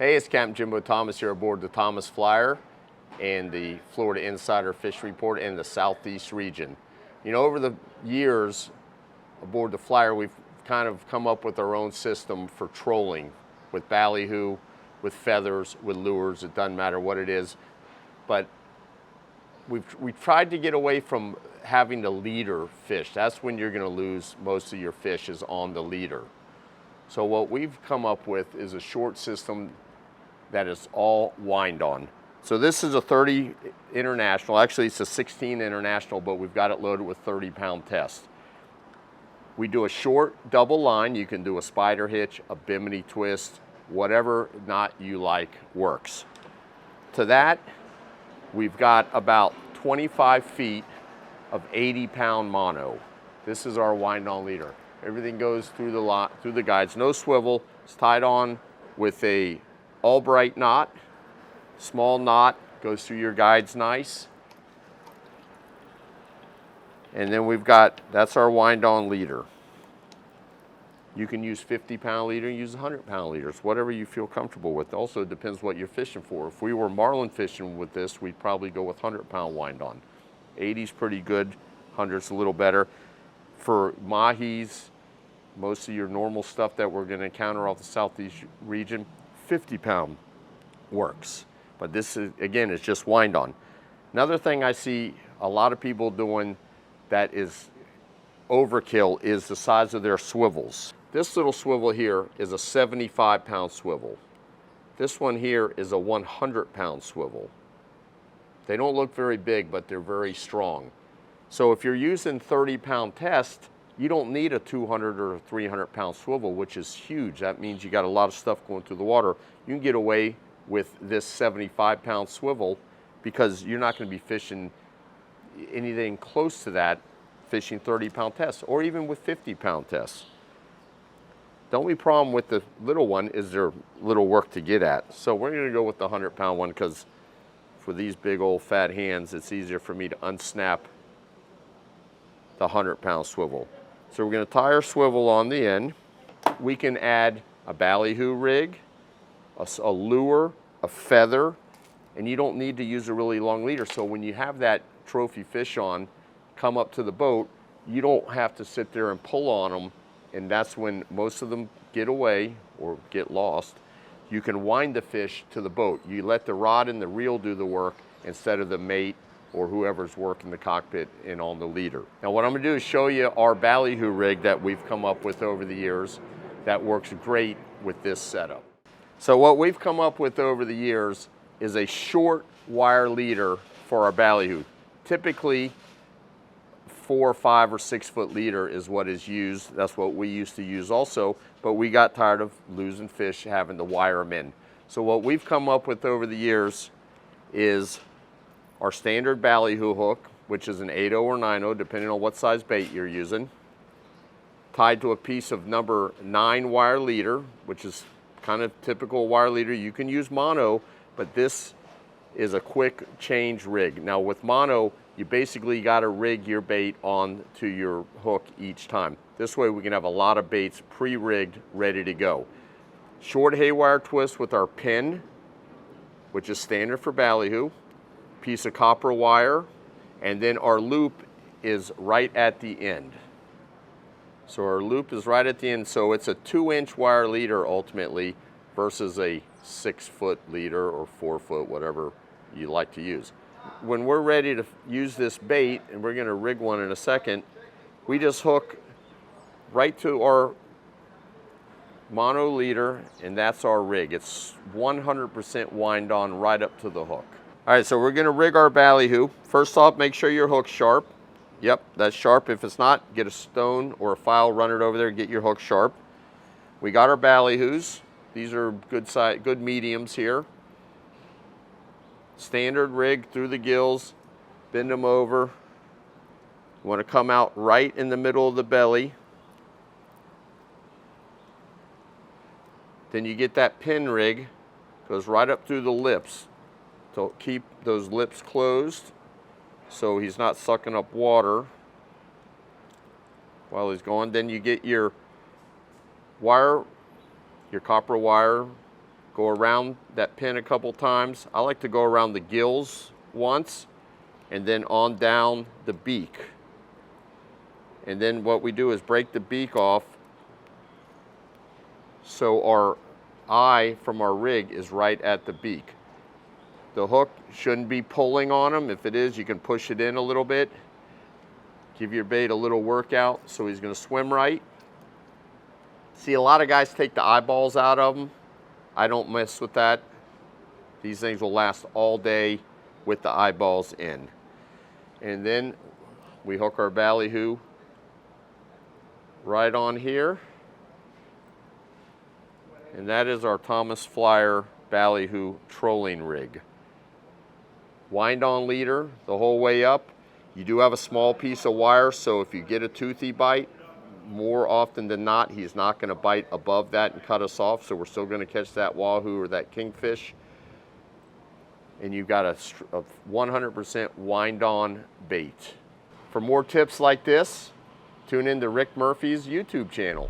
Hey, it's Captain Jimbo Thomas here aboard the Thomas Flyer and the Florida Insider Fish Report in the Southeast region. You know, over the years aboard the Flyer, we've kind of come up with our own system for trolling with ballyhoo, with feathers, with lures. It doesn't matter what it is, but we've tried to get away from having the leader fish. That's when you're going to lose most of your fish, is on the leader. So what we've come up with is a short system that is all wind on. So this is a 30 international, actually it's a 16 international, but we've got it loaded with 30-pound test. We do a short double line. You can do a spider hitch, a bimini twist, whatever knot you like works. To that, we've got about 25 feet of 80-pound mono. This is our wind on leader. Everything goes through the guides, no swivel. It's tied on with a Albright knot, small knot, goes through your guides nice. And then we've got, that's our wind on leader. You can use 50-pound leader, use 100-pound leaders, whatever you feel comfortable with. Also, it depends what you're fishing for. If we were marlin fishing with this, we'd probably go with 100-pound wind on. 80's pretty good, 100's a little better. For mahis, most of your normal stuff that we're going to encounter off the Southeast region, 50-pound works. But this is, again, is just wind on. Another thing I see a lot of people doing that is overkill is the size of their swivels. This little swivel here is a 75-pound swivel. This one here is a 100-pound swivel. They don't look very big, but they're very strong. So if you're using 30-pound test, you don't need a 200 or 300-pound swivel, which is huge. That means you got a lot of stuff going through the water. You can get away with this 75-pound swivel because you're not going to be fishing anything close to that, fishing 30-pound tests, or even with 50-pound tests. The only problem with the little one is they're little work to get at. So we're going to go with the 100-pound one because for these big old fat hands, it's easier for me to unsnap the 100-pound swivel. So we're going to tie our swivel on the end. We can add a ballyhoo rig, a lure, a feather, and you don't need to use a really long leader. So when you have that trophy fish on, come up to the boat, you don't have to sit there and pull on them, and that's when most of them get away or get lost. You can wind the fish to the boat. You let the rod and the reel do the work instead of the mate or whoever's working the cockpit and on the leader. Now what I'm gonna do is show you our ballyhoo rig that we've come up with over the years that works great with this setup. So what we've come up with over the years is a short wire leader for our ballyhoo. Typically 4, 5, or 6 foot leader is what is used. That's what we used to use also, but we got tired of losing fish having to wire them in. So what we've come up with over the years is our standard ballyhoo hook, which is an 8/0 or 9/0, depending on what size bait you're using, tied to a piece of number 9 wire leader, which is kind of typical wire leader. You can use mono, but this is a quick change rig. Now with mono, you basically got to rig your bait on to your hook each time. This way we can have a lot of baits pre-rigged, ready to go. Short haywire twist with our pin, which is standard for ballyhoo, piece of copper wire, and then our loop is right at the end. So our loop is right at the end, so it's a 2-inch wire leader ultimately versus a 6-foot leader or 4-foot, whatever you like to use. When we're ready to use this bait, and we're going to rig one in a second, we just hook right to our mono leader, and that's our rig. It's 100% wind on right up to the hook. All right, so we're going to rig our ballyhoo. First off, make sure your hook's sharp. Yep, that's sharp. If it's not, get a stone or a file, run it over there, get your hook sharp. We got our ballyhoos. These are good mediums here. Standard rig through the gills, bend them over. You want to come out right in the middle of the belly. Then you get that pin rig, goes right up through the lips. So keep those lips closed so he's not sucking up water while he's going. Then you get your wire, your copper wire, Go around that pin a couple times. I like to go around the gills once and then on down the beak. And then what we do is break the beak off so our eye from our rig is right at the beak. The hook shouldn't be pulling on them. If it is, you can push it in a little bit. Give your bait a little workout so he's gonna swim right. See, a lot of guys take the eyeballs out of them. I don't mess with that. These things will last all day with the eyeballs in. And then we hook our ballyhoo right on here. And that is our Thomas Flyer ballyhoo trolling rig. Wind on leader the whole way up. You do have a small piece of wire, so if you get a toothy bite, more often than not, he's not going to bite above that and cut us off, so we're still going to catch that wahoo or that kingfish. And you've got a 100% wind-on bait. For more tips like this, tune in to Rick Murphy's YouTube channel.